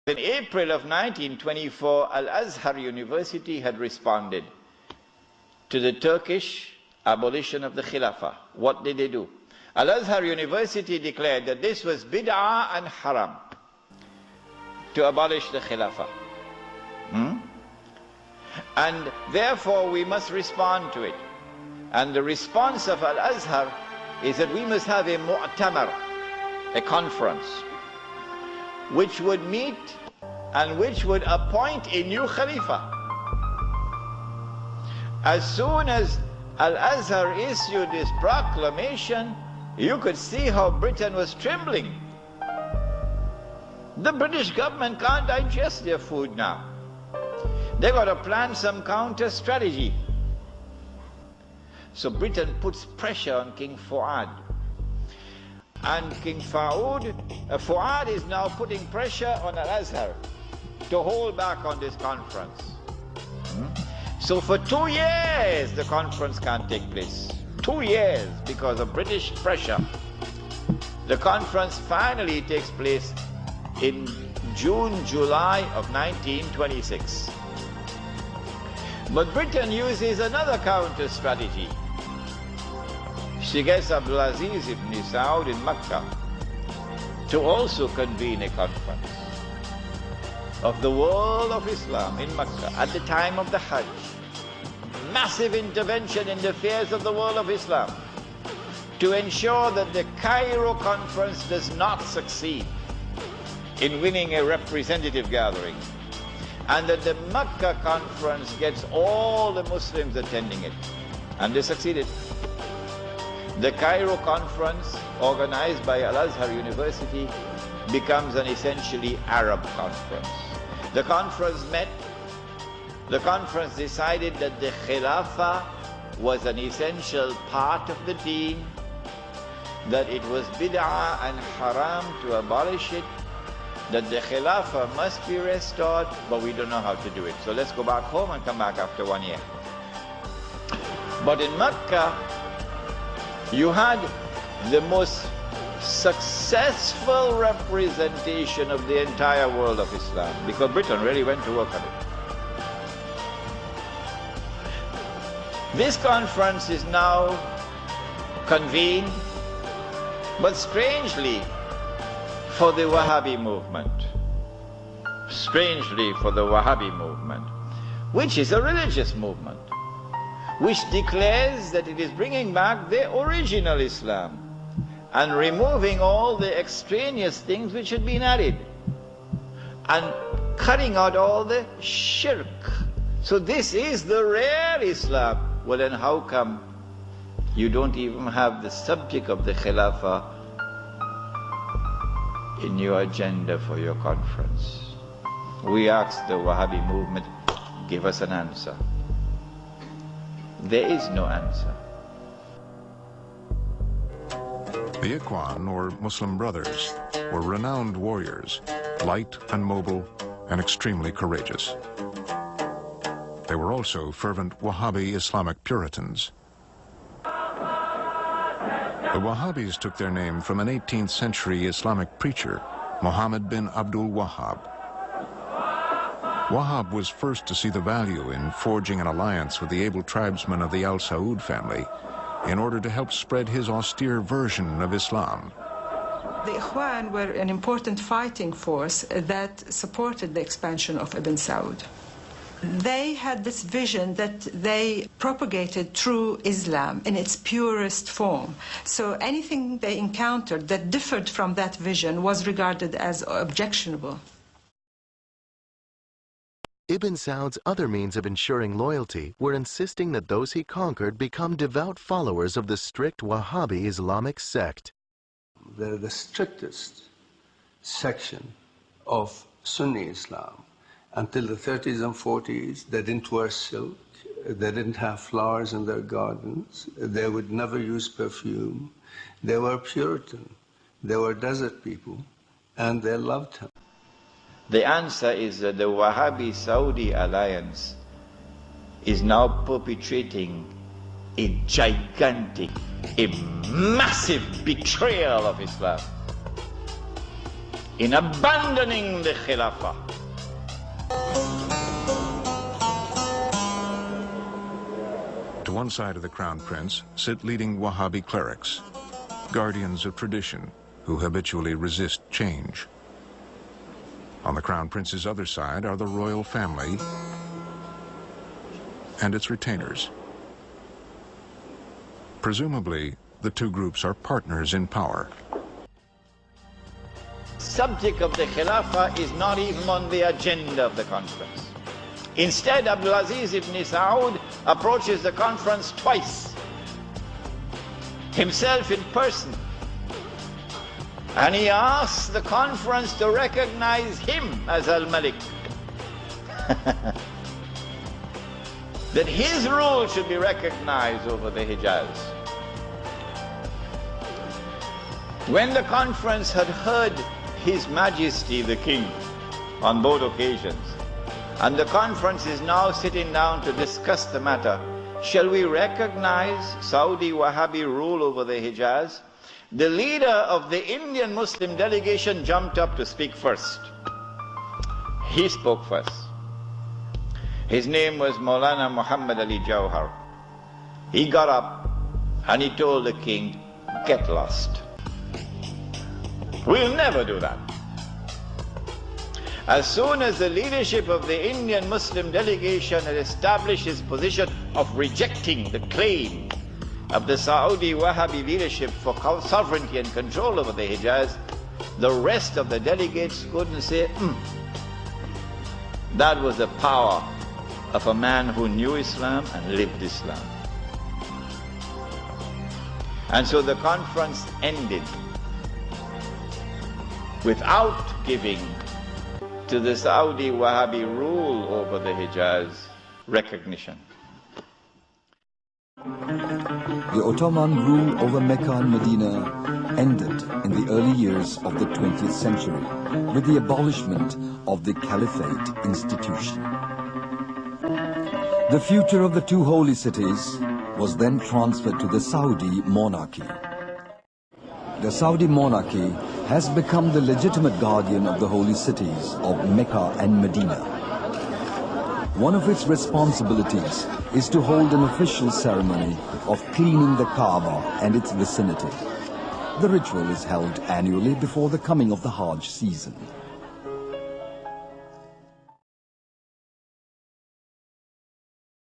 In April of 1924, Al-Azhar University had responded to the Turkish abolition of the Khilafah. What did they do? Al-Azhar University declared that this was bid'ah and haram to abolish the Khilafah. And therefore we must respond to it. And the response of Al-Azhar is that we must have a mu'tamar, a conference, which would meet and which would appoint a new Khalifa. As soon as Al-Azhar issued this proclamation, you could see how Britain was trembling. The British government can't digest their food now. They've got to plan some counter strategy. So Britain puts pressure on King Fuad. And King Fuad is now putting pressure on Al-Azhar to hold back on this conference. So for 2 years the conference can't take place. 2 years because of British pressure. The conference finally takes place in June, July of 1926. But Britain uses another counter strategy. She gets Abdulaziz ibn Saud in Mecca to also convene a conference of the world of Islam in Mecca at the time of the Hajj. Massive intervention in the affairs of the world of Islam to ensure that the Cairo conference does not succeed in winning a representative gathering, and that the Mecca conference gets all the Muslims attending it. And they succeeded. The Cairo conference, organized by Al-Azhar University, becomes an essentially Arab conference. The conference met. The conference decided that the Khilafah was an essential part of the deen, that it was bid'ah and haram to abolish it, that the Khilafah must be restored, but we don't know how to do it. So let's go back home and come back after 1 year. But in Mecca, you had the most successful representation of the entire world of Islam, because Britain really went to work on it. This conference is now convened, but strangely for the Wahhabi movement. Strangely for the Wahhabi movement, which is a religious movement, which declares that it is bringing back the original Islam and removing all the extraneous things which had been added and cutting out all the shirk. So this is the real Islam. Well, then how come you don't even have the subject of the Khilafah in your agenda for your conference? We asked the Wahhabi movement, give us an answer. There is no answer. The Ikhwan, or Muslim Brothers, were renowned warriors, light and mobile and extremely courageous. They were also fervent Wahhabi Islamic Puritans. The Wahhabis took their name from an 18th century Islamic preacher, Muhammad bin Abdul Wahhab. Wahhab was first to see the value in forging an alliance with the able tribesmen of the Al Saud family in order to help spread his austere version of Islam. The Ikhwan were an important fighting force that supported the expansion of Ibn Saud. They had this vision that they propagated true Islam in its purest form. So anything they encountered that differed from that vision was regarded as objectionable. Ibn Saud's other means of ensuring loyalty were insisting that those he conquered become devout followers of the strict Wahhabi Islamic sect. They're the strictest section of Sunni Islam. Until the 30s and 40s, they didn't wear silk, they didn't have flowers in their gardens, they would never use perfume. They were Puritan, they were desert people, and they loved him. The answer is that the Wahhabi-Saudi alliance is now perpetrating a gigantic, a massive betrayal of Islam. in abandoning the Khilafah. To one side of the Crown Prince sit leading Wahhabi clerics, guardians of tradition who habitually resist change. On the Crown Prince's other side are the royal family and its retainers. Presumably, the two groups are partners in power. Subject of the Khilafah is not even on the agenda of the conference. Instead, Abdulaziz ibn Saud approaches the conference twice, himself in person, and he asks the conference to recognize him as Al-Malik. That his rule should be recognized over the Hijaz. When the conference had heard His Majesty the King on both occasions, and the conference is now sitting down to discuss the matter, shall we recognize Saudi Wahhabi rule over the Hijaz? The leader of the Indian Muslim delegation jumped up to speak first. He spoke first. His name was Maulana Muhammad Ali Jawhar. He got up and he told the king, "Get lost. We'll never do that." As soon as the leadership of the Indian Muslim delegation had established his position of rejecting the claim of the Saudi Wahhabi leadership for sovereignty and control over the Hijaz, the rest of the delegates couldn't say, That was the power of a man who knew Islam and lived Islam. And so the conference ended without giving to the Saudi Wahhabi rule over the Hijaz recognition. The Ottoman rule over Mecca and Medina ended in the early years of the 20th century with the abolishment of the Caliphate institution. The future of the two holy cities was then transferred to the Saudi monarchy. The Saudi monarchy has become the legitimate guardian of the holy cities of Mecca and Medina. One of its responsibilities is to hold an official ceremony of cleaning the Kaaba and its vicinity. The ritual is held annually before the coming of the Hajj season.